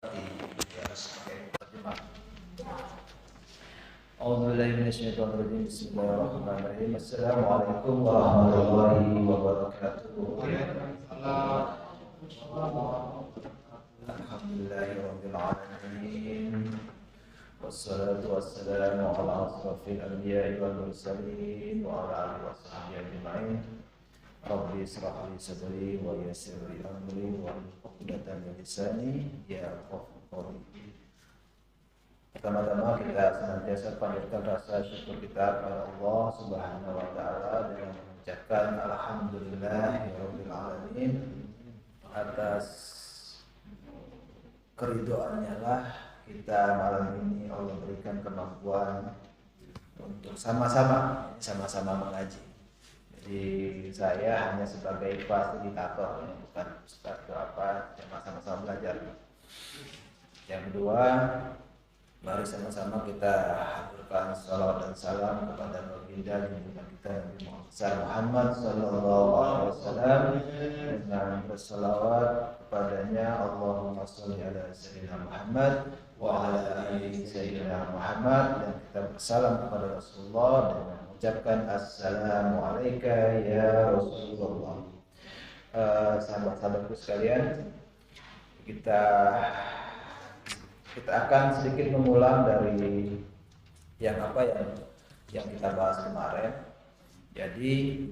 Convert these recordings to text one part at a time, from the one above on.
Bismillahirrahmanirrahim. Assalamualaikum warahmatullahi wabarakatuh. Alhamdulillahirabbil alamin. Wassalatu wassalamu ala asrofil anbiya'i wal mursalin wa ala alihi washabbihi ajma'in. Rabbi israh li sadri wa yassir li amri wa hlul 'uqdatam min lisani yafqahu qawli. Pertama-tama kita senantiasa panjatkan rasa syukur kita kepada Allah Subhanahu wa taala dengan mengucapkan alhamdulillahirabbil alamin atas keridhoannya lah kita malam ini Allah berikan kemampuan untuk sama-sama mengaji. Jadi saya hanya sebagai fasilitator, bukan ustaz atau apa, sama-sama belajar. Yang kedua, mari sama-sama kita haturkan salawat dan salam kepada baginda junjungan kita Nabi Muhammad sallallahu alaihi wasallam dengan berselawat kepadanya Allahumma shalli ala sayyidina Muhammad wa ala ali sayyidina Muhammad, dan kita bersalam kepada Rasulullah dengan mengucapkan assalamu alayka ya Rasulullah. Sahabat-sahabatku sekalian, kita akan sedikit mengulang dari yang kita bahas kemarin. Jadi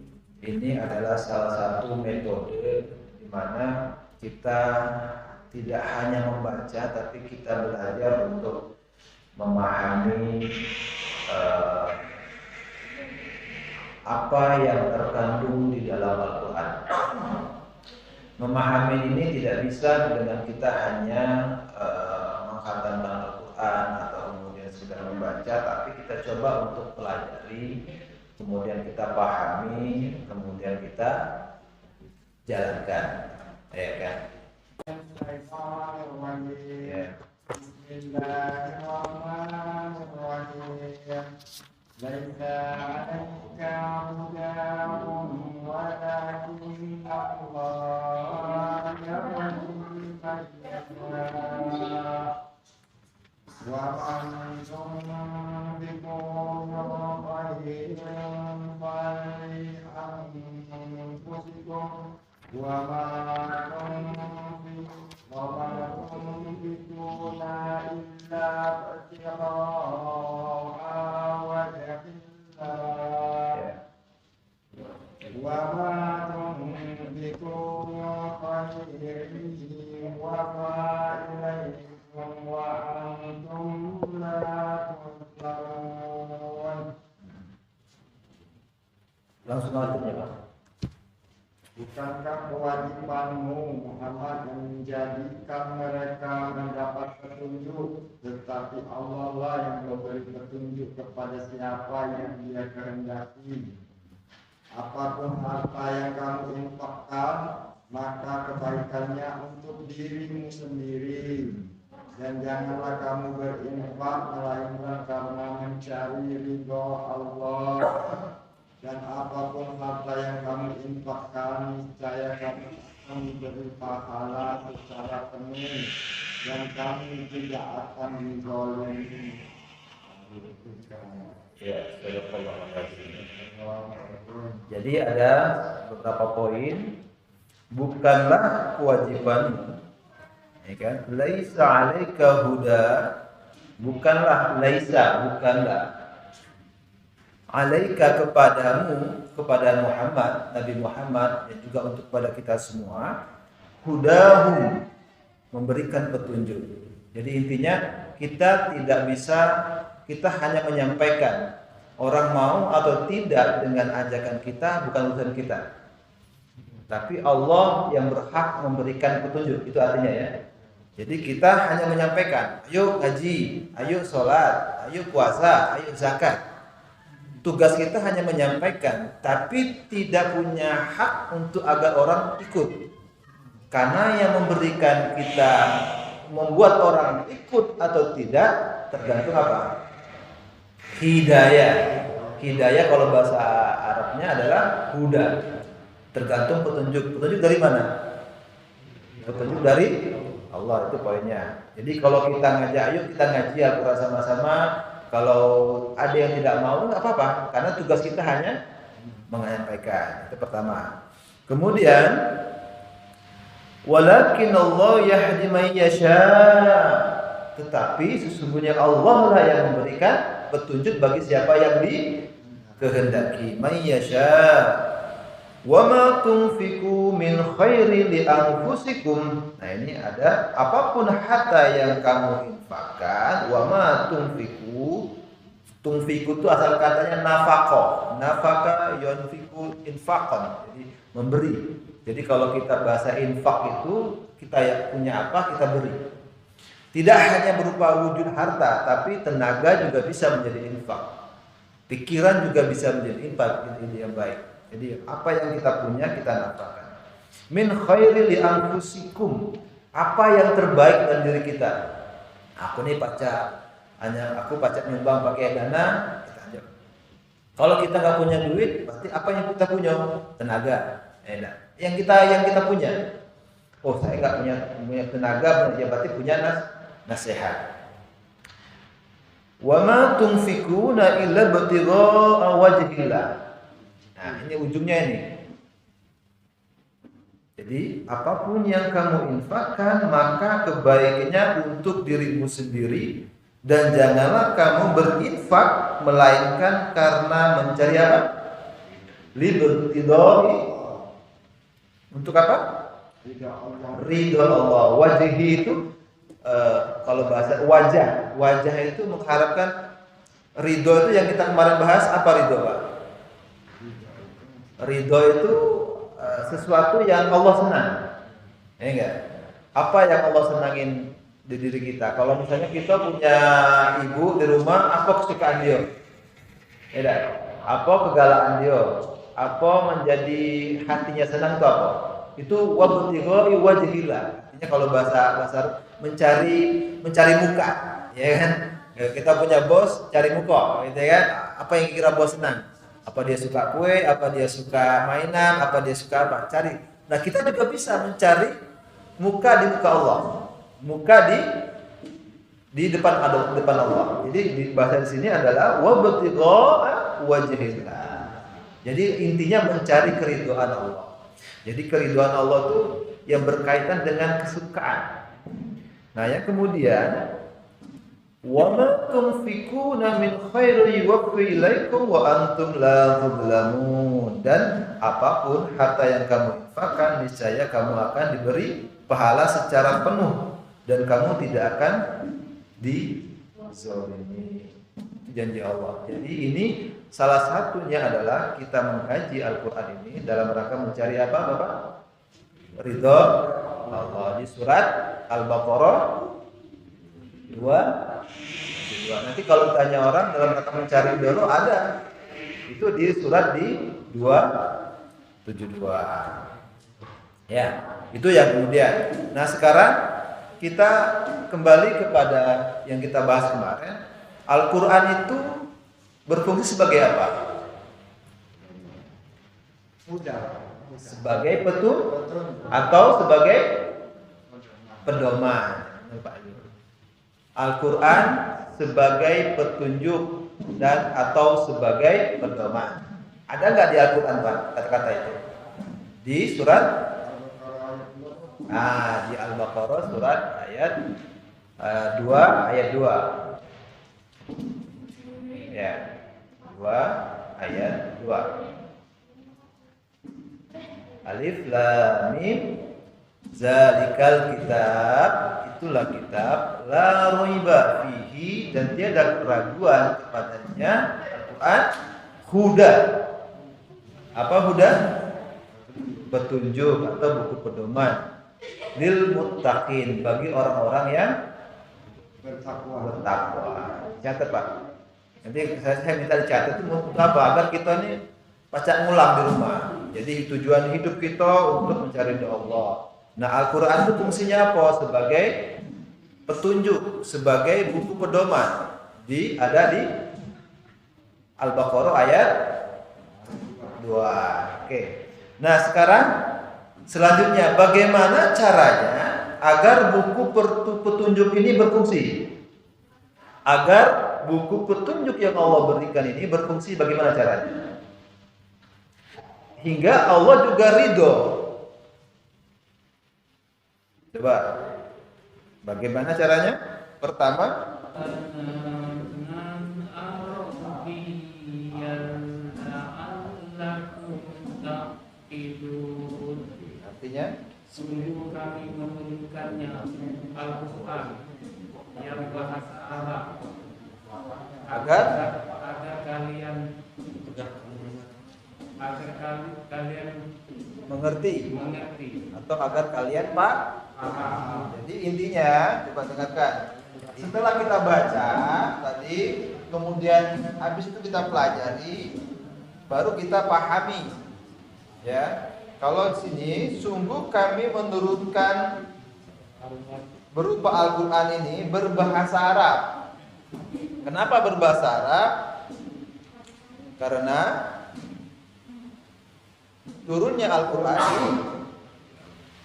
ini adalah salah satu metode di mana kita tidak hanya membaca, tapi kita belajar untuk memahami apa yang terkandung di dalam Al-Quran. Memahami ini tidak bisa dengan kita hanya menghatamkan Al-Quran atau kemudian sekedar membaca, tapi kita coba untuk pelajari, kemudian kita pahami, kemudian kita jalankan, ya kan? Bismillahirrahmanirrahim. Laisa 'alaika hudahum walakin Allah yahdi man yasha. وَمَنْ تُنْفِقُوا خَيْرًا فَلِأَنفُسِكُمْ وَمَا تُنْفِقُونَ إِلَّا ابْتِغَاءَ وَجْهِ اللَّهِ وَمَا تُنْفِقُوا خَيْرًا يُوَفَّى إِلَيْكُمْ وَأَنْتُمْ لَا تُظْلَمُونَ. Langsung artinya, Pak. Bukankah kewajibanmu Muhammad menjadikan mereka mendapat petunjuk, tetapi Allah lah yang memberi petunjuk kepada siapa yang Dia kehendaki. Apapun harta yang kamu infakkan, maka kebaikannya untuk dirimu sendiri, dan janganlah kamu berinfak melainkan karena mencari ridho Allah. Dan apapun harta yang kamu infakkan, niscaya kamu akan diberi pahala secara penuh, dan kamu tidak akan dizalimi. Jadi ada beberapa poin. Bukanlah kewajiban, ya kan? Laisa 'alaika huda, bukanlah 'alaika kepadamu, kepada Muhammad, Nabi Muhammad, dan juga untuk kepada kita semua, hudahum, memberikan petunjuk. Jadi intinya kita hanya menyampaikan. Orang mau atau tidak dengan ajakan kita bukan urusan kita, tapi Allah yang berhak memberikan petunjuk. Itu artinya ya. Jadi kita hanya menyampaikan, ayo ngaji, ayo sholat, ayo puasa, ayo zakat. Tugas kita hanya menyampaikan, tapi tidak punya hak untuk agar orang ikut. Karena yang memberikan kita, membuat orang ikut atau tidak, tergantung apa? Hidayah. Hidayah kalau bahasa Arabnya adalah huda. Tergantung petunjuk. Petunjuk dari mana? Petunjuk dari Allah, itu poinnya. Jadi kalau kita ngajak, ayo kita ngaji Al-Quran sama-sama. Kalau ada yang tidak mau, nggak apa-apa, karena tugas kita hanya menyampaikan. Itu pertama. Kemudian, walakin Allah yahdi man yasha. Tetapi sesungguhnya Allah lah yang memberikan petunjuk bagi siapa yang dikehendaki. Man yasha. Wa ma tunfiqu min khairi li anfusikum. Nah, ini ada apapun harta yang kamu infakkan, wa ma tunfiqu. Tunfiqu itu asal katanya nafaqah. Nafaqah yunfiqu infaqan. Jadi memberi. Jadi kalau kita bahasa infak itu kita yang punya apa kita beri. Tidak hanya berupa wujud harta, tapi tenaga juga bisa menjadi infak. Pikiran juga bisa menjadi infak, ini yang baik. Jadi apa yang kita punya kita nafkahkan. Min khairi li anfusikum. Apa yang terbaik dalam diri kita. Aku nih pacak, aku pacak nyumbang pakai dana, kita aja. Kalau kita nggak punya duit, berarti apa yang kita punya? Tenaga. Yang kita punya. Oh, saya nggak punya tenaga, berarti punya nasihat. Wa ma tunfikuna illa ibtigha'a wajhillah. Nah, ini ujungnya ini. Jadi, apapun yang kamu infakkan, maka kebaikannya untuk dirimu sendiri, dan janganlah kamu berinfak melainkan karena mencari apa? Libtigha'i. Untuk apa? Ridho Allah. Wajhi itu kalau bahasa wajah itu mengharapkan ridho. Itu yang kita kemarin bahas, apa ridho, Pak? Ridho itu sesuatu yang Allah senang. Ya enggak? Apa yang Allah senangin di diri kita? Kalau misalnya kita punya ibu di rumah, apa kesukaan dia? Ya enggak? Apa kegalauan dia? Apa menjadi hatinya senang itu apa? Itu wabtigha'i wajhillah. Artinya kalau bahasa mencari muka, ya kan? Kita punya bos, cari muka, gitu kan? Apa yang kira bos senang? Apa dia suka kue, apa dia suka mainan, apa dia suka apa? Cari. Nah, kita juga bisa mencari muka di muka Allah. Muka di depan Allah. Jadi di bahasa di sini adalah wabtigha'a wajhillah. Jadi intinya mencari keridhaan Allah. Jadi keridhaan Allah itu yang berkaitan dengan kesukaan. Nah, yang kemudian wa ma tunfikuna min khairin yuwaffi ilaikum wa antum la tuzlamun. Dan apapun harta yang kamu infakkan, niscaya kamu akan diberi pahala secara penuh dan kamu tidak akan dizalimi. Janji Allah. Jadi ini salah satunya adalah kita mengkaji Al-Qur'an ini dalam rangka mencari apa, Bapak? Ridho Allah. Di surat Al-Baqarah 2. Nanti kalau ditanya orang dalam rangka mencari ridho ada. Itu di surat di 272. Ya, itu yang kemudian. Nah, sekarang kita kembali kepada yang kita bahas kemarin. Al-Quran itu berfungsi sebagai apa? Sebagai petunjuk atau sebagai pedoman. Al-Quran sebagai petunjuk dan atau sebagai pedoman. Ada nggak di Al-Quran, Pak, kata-kata itu? Di surat di Al-Baqarah surat ayat 2 ayat 2. Ya, 2 ayat 2. Alif lam mim zalikal kitab, itulah kitab la raiba fihi, dan tiada keraguan kepadanya, Al-Quran, huda. Apa huda? Petunjuk atau buku pedoman lil muttaqin, bagi orang-orang yang bertakwa. Catat, Pak. Nanti saya minta dicatat itu untuk apa? Agar kita ini pacak ngulang di rumah. Jadi tujuan hidup kita untuk mencari doa Allah. Nah, Al-Quran itu fungsinya apa? Sebagai petunjuk, sebagai buku pedoman. Ada di Al-Baqarah ayat 2. Oke. Nah, sekarang selanjutnya bagaimana caranya agar buku petunjuk ini berfungsi. Agar buku petunjuk yang Allah berikan ini berfungsi, bagaimana caranya? Hingga Allah juga ridho. Coba, bagaimana caranya? Pertama, artinya sungguh kami menurunkannya Al-Quran yang bahasa Arab agar kalian mengerti atau agar kalian paham. Jadi intinya, coba dengarkan. Setelah kita baca tadi, kemudian habis itu kita pelajari, baru kita pahami. Ya, kalau di sini sungguh kami menurunkan berupa Al-Quran ini berbahasa Arab. Kenapa berbahasa Arab? Karena turunnya Al-Quran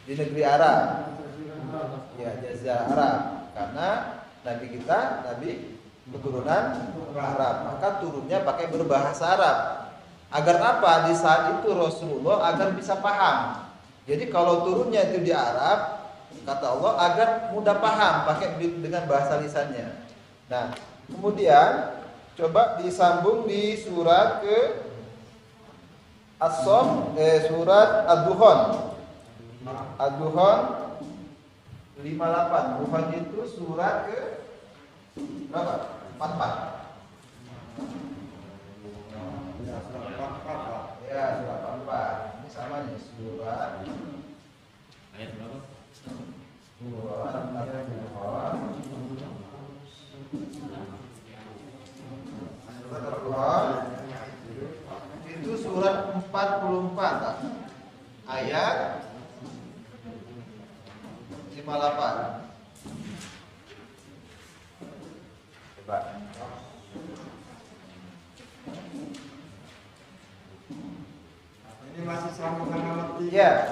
di negeri Arab, ya Jazirah Arab, karena Nabi kita Nabi keturunan Arab, maka turunnya pakai berbahasa Arab. Agar apa? Di saat itu Rasulullah agar bisa paham. Jadi kalau turunnya itu di Arab, kata Allah, agar mudah paham pakai dengan bahasa lisannya. Nah, kemudian coba disambung di surat ke surat Ad-Dukhan. Ad-Dukhan 58. Dukhan itu surat ke berapa? 44. Ya, surat 44. Ini sama nih, surat ayat berapa? Surat Ad-Dukhan. Surat Ad-Dukhan itu surat 44 ayat 58. Coba. Ini masih sambungan nomor 3. Ya,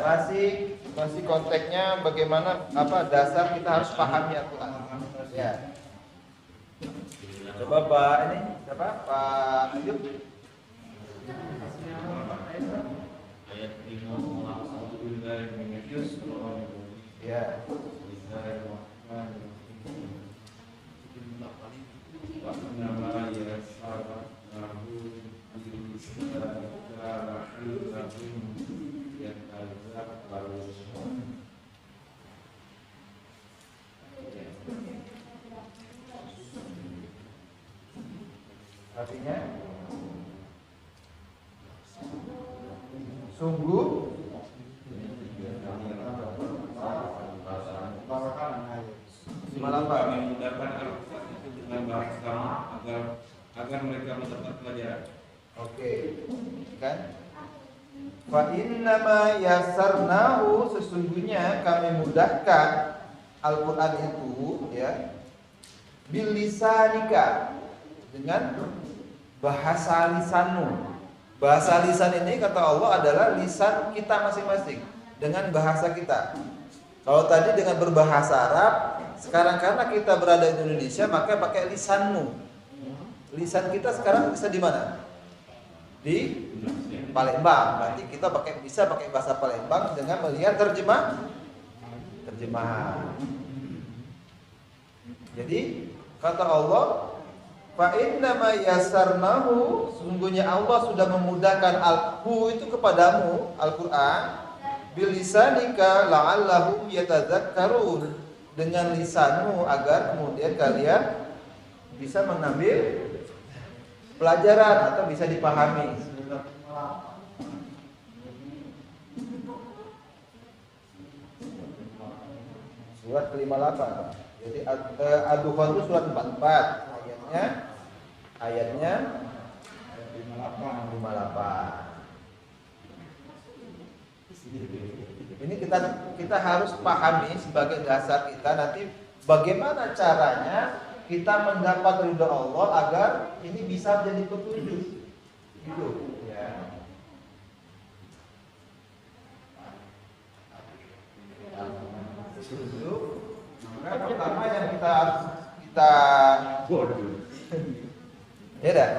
masih konteksnya bagaimana dasar kita harus pahami Al-Quran. Ya. Coba Pak ini, siapa? Pak Ayub. Ayat 5. Ya. Artinya sungguh Kami memudahkan Al-Quran itu dengan bahasa kamu agar mereka mendapat pelajaran. oke. Kan? Fa innama yasarnahu, sesungguhnya kami mudahkan Al-Quran itu ya bilisanika, dengan bahasa lisanmu. Bahasa lisan ini kata Allah adalah lisan kita masing-masing, dengan bahasa kita. Kalau tadi dengan berbahasa Arab, sekarang karena kita berada di Indonesia maka pakai lisanmu. Lisan kita sekarang bisa di mana? Di Palembang. Berarti kita bisa pakai bahasa Palembang dengan melihat terjemahan. Jadi kata Allah, fa innama yasarnahu, sungguhnya Allah sudah memudahkan itu kepadamu Al-Quran bilisanika la'allahum yatadzakkarun, dengan lisanmu agar kemudian kalian bisa mengambil pelajaran atau bisa dipahami. Surat ke-58. Jadi Ad-Dukhan itu surat 44. Ayatnya 58. Ini kita harus pahami sebagai dasar kita nanti bagaimana caranya kita mendapat ridha Allah agar ini bisa menjadi petunjuk hidup ya. duduk. Maka pertama yang kita ya dah.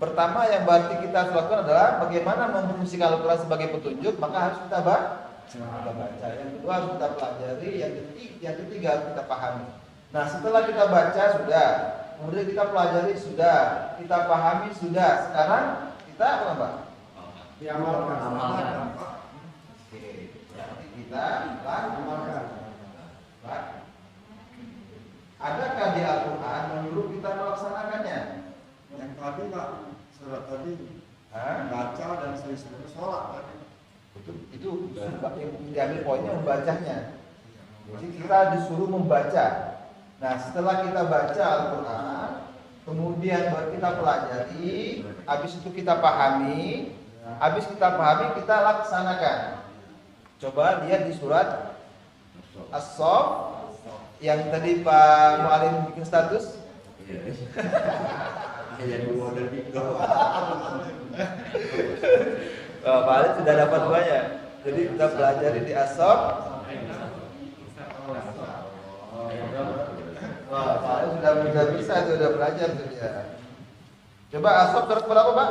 Pertama yang berarti kita harus lakukan adalah bagaimana memfungsikan Al-Quran sebagai petunjuk, maka harus kita baca. Yang kedua harus kita pelajari, yang ketiga harus kita pahami. Nah, setelah kita baca sudah, kemudian kita pelajari sudah, kita pahami sudah. Sekarang kita apa, Pak? Diamalkan. Oke, berarti kita lakukan. Adakah di Al-Quran menyuruh kita melaksanakannya? Yang tadi Pak, surat tadi baca dan selisih sholat tadi. Itu yang diambil poinnya membacanya. Jadi kita disuruh membaca. Nah, setelah kita baca Al-Quran, kemudian kita pelajari, habis itu kita pahami, kita laksanakan. Coba lihat di surat As-Saff yang tadi Pak Mualim bikin status. Pak Ali sudah dapat banyak. Jadi kita pelajari di As-Saff. Wah, Pak Ali sudah bisa, sudah belajar tuh dia. Coba As-Saff surat berapa, Pak?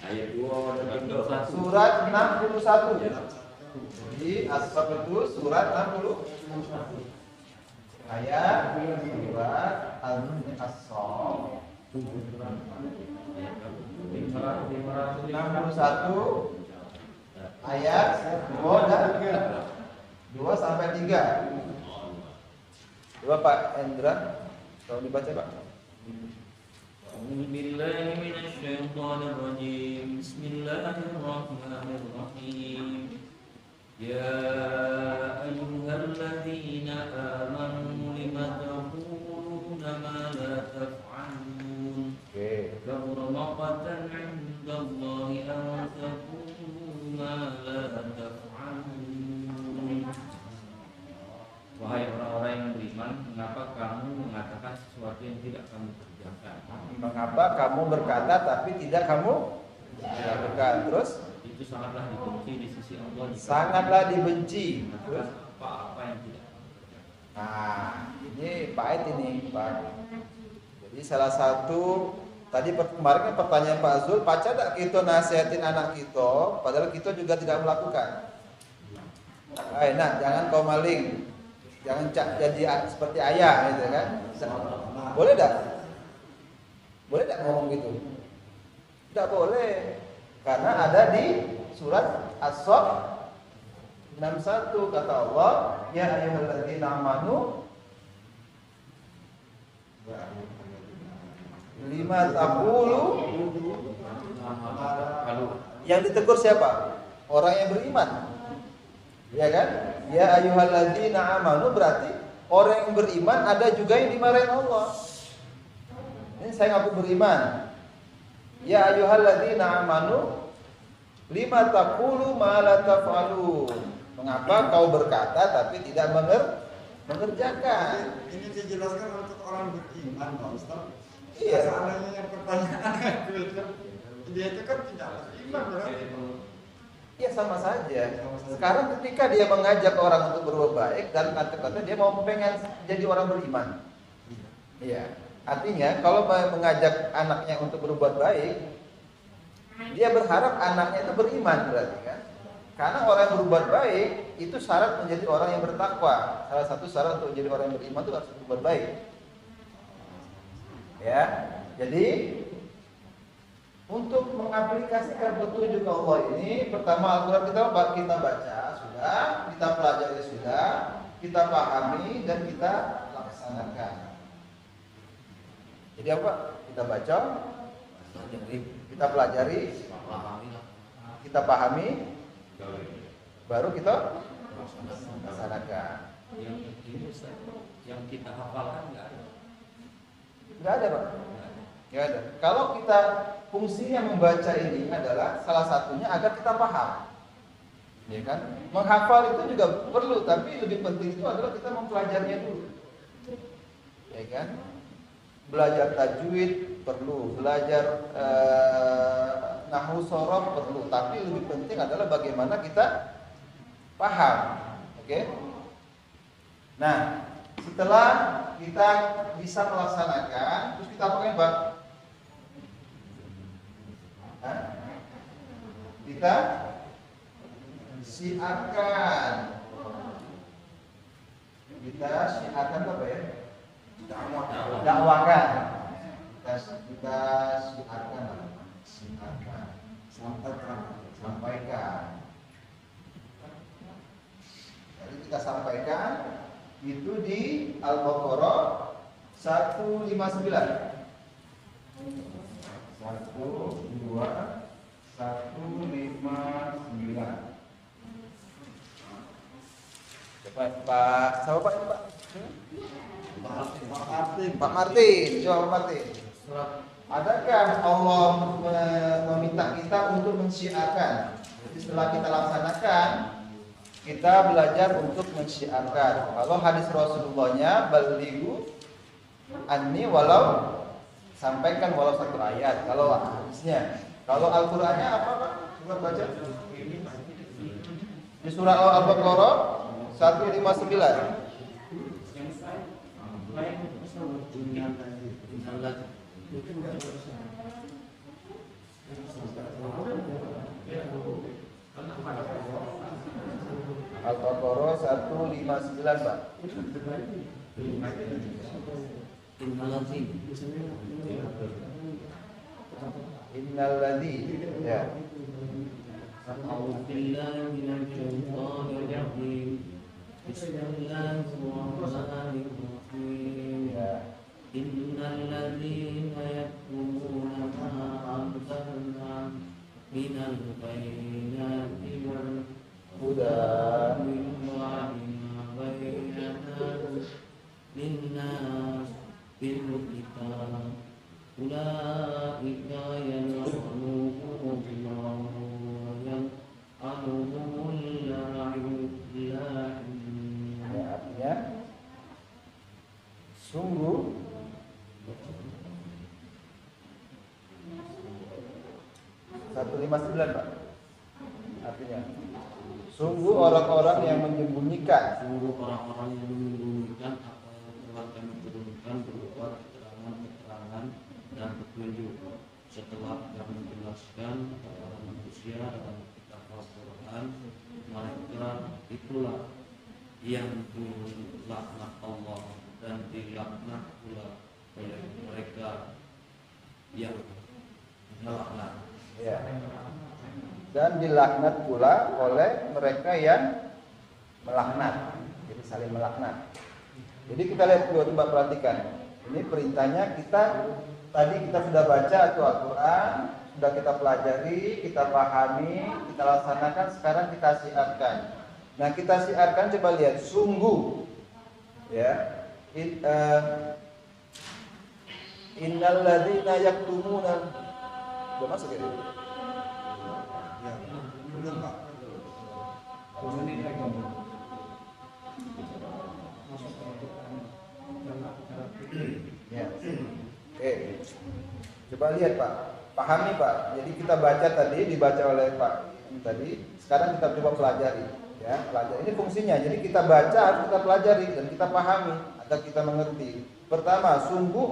Ayat 2 Surat 61. Jadi As-Saff itu surat 61. Ayat surat As-Saff 61 ayat 2 sampai 3. Coba Pak Endra, tolong dibaca Pak. A'udzubillahi minasyaitonirrajim. Bismillahirrahmanirrahim. Ya ayyuhalladzina amanu lima taquluna ma la taf'alun. Kabura maqtan 'indallahi an taqulu ma la taf'alun. Wahai orang-orang yang beriman, mengapa kamu mengatakan sesuatu yang tidak kamu kerjakan? Mengapa kamu berkata tapi tidak kamu lakukan? Terus Itu sangatlah dibenci di sisi Allah. sangatlah dibenci. Terus apa yang tidak kamu kerjakan? nah, ini pahit ini Pak. Jadi salah satu tadi kemarin kan pertanyaan Pak Azul, paca tak kita nasihatin anak kita, padahal kita juga tidak melakukan. Nah, jangan kau maling, jangan jadi seperti ayah, gitu kan? Boleh tak? Boleh tak ngomong gitu? Tidak boleh, karena ada di surat As-Saff 61 kata Allah, ya ayyuhalladzina amanu lima taqulu. Yang ditegur siapa? Orang yang beriman. Ya kan? Ya ayyuhalladzina amanu berarti orang yang beriman ada juga yang dimarahin Allah. Ini saya ngaku beriman. Ya ayyuhalladzina amanu lima taqulu ma la taf'alun. Mengapa kau berkata tapi tidak mengerjakan? Ini dijelaskan untuk orang beriman, Pak Ustaz. Iya. Seandainya yang pertanyaan dia itu kan tidak beriman, berarti. Ya sama saja. Sekarang ketika dia mengajak orang untuk berbuat baik dan kata-kata dia mau pengen jadi orang beriman. Iya. Artinya kalau mengajak anaknya untuk berbuat baik, dia berharap anaknya itu beriman berarti kan? Karena orang yang berbuat baik itu syarat menjadi orang yang bertakwa. Salah satu syarat untuk menjadi orang yang beriman itu harus berbuat baik. Ya. Jadi untuk mengaplikasikan petunjuk Allah ini, pertama Al-Quran kita baca sudah, kita pelajari sudah, kita pahami dan kita laksanakan. Jadi apa? Kita baca, kita pelajari, kita pahami, baru kita laksanakan. Yang kita hafalkan nggak ada. Nggak ada Pak. Nggak ada. Kalau kita fungsinya membaca ini adalah salah satunya agar kita paham, ya kan? Menghafal itu juga perlu, tapi lebih penting itu adalah kita mempelajarinya dulu, ya kan? Belajar tajwid perlu, belajar nahwu shorof perlu, tapi lebih penting adalah bagaimana kita paham, oke? Nah, setelah kita bisa melaksanakan, terus kita apakan, Pak? Hah? Kita syiarkan. Kita syiarkan apa ya? Dakwakan. Kita syiarkan. Sampaikan. Jadi kita sampaikan itu di Al-Baqarah 159. 1, 2, 159. Coba Pak, siapa Pak ini Pak? Pak Martin, coba Pak Martin. Adakah Allah meminta kita untuk mensyiarkan? Jadi setelah kita laksanakan, kita belajar untuk mensyiarkan. Kalau hadis Rasulullahnya balighu anni walau, sampaikan walau satu ayat. Kalau hadisnya, kalau Al-Qur'annya apa Pak? Coba baca. Di surah Al-Baqarah 159. Al-Baqarah 159 Pak. Innalladzi ya. A'udzu billahi minasyaitonir rajim. Bismillahirrahmanirrahim. Innal ladzina yaktumuna ma anzalna minal bayyinati wal huda min ba'di ma bayyana linnas bil kitab ulaika yal'anuhumullahu wa yal'anuhumul la'in. Ya, artinya sungguh 159 Pak. Artinya sungguh orang-orang yang menyembunyikan, Sungguh orang-orang yang menyembunyikan apa yang telah kami turunkan berupa keterangan dan petunjuk setelah kami jelaskan kepada manusia dalam kitab Al-Quran, mereka itulah yang dilaknat Allah dan dilaknat pula oleh mereka yang melaknat. ya, dan dilaknat pula oleh mereka yang melaknat. Jadi saling melaknat. Jadi kita lihat dua, coba perhatikan. Ini perintahnya kita tadi kita sudah baca atau Al-Quran, sudah kita pelajari, kita pahami, kita laksanakan. Sekarang kita syiarkan. Nah, kita syiarkan, coba lihat, sungguh, ya, innal ladzina yaktumuna, udah masuk ya? Ya, belum Pak. Ya. Oke. Coba lihat Pak, pahami Pak. Jadi kita baca tadi, dibaca oleh Pak tadi. Sekarang kita coba pelajari, ya, pelajari. Ini fungsinya. Jadi kita baca, harus kita pelajari dan kita pahami agar kita mengerti. Pertama, sungguh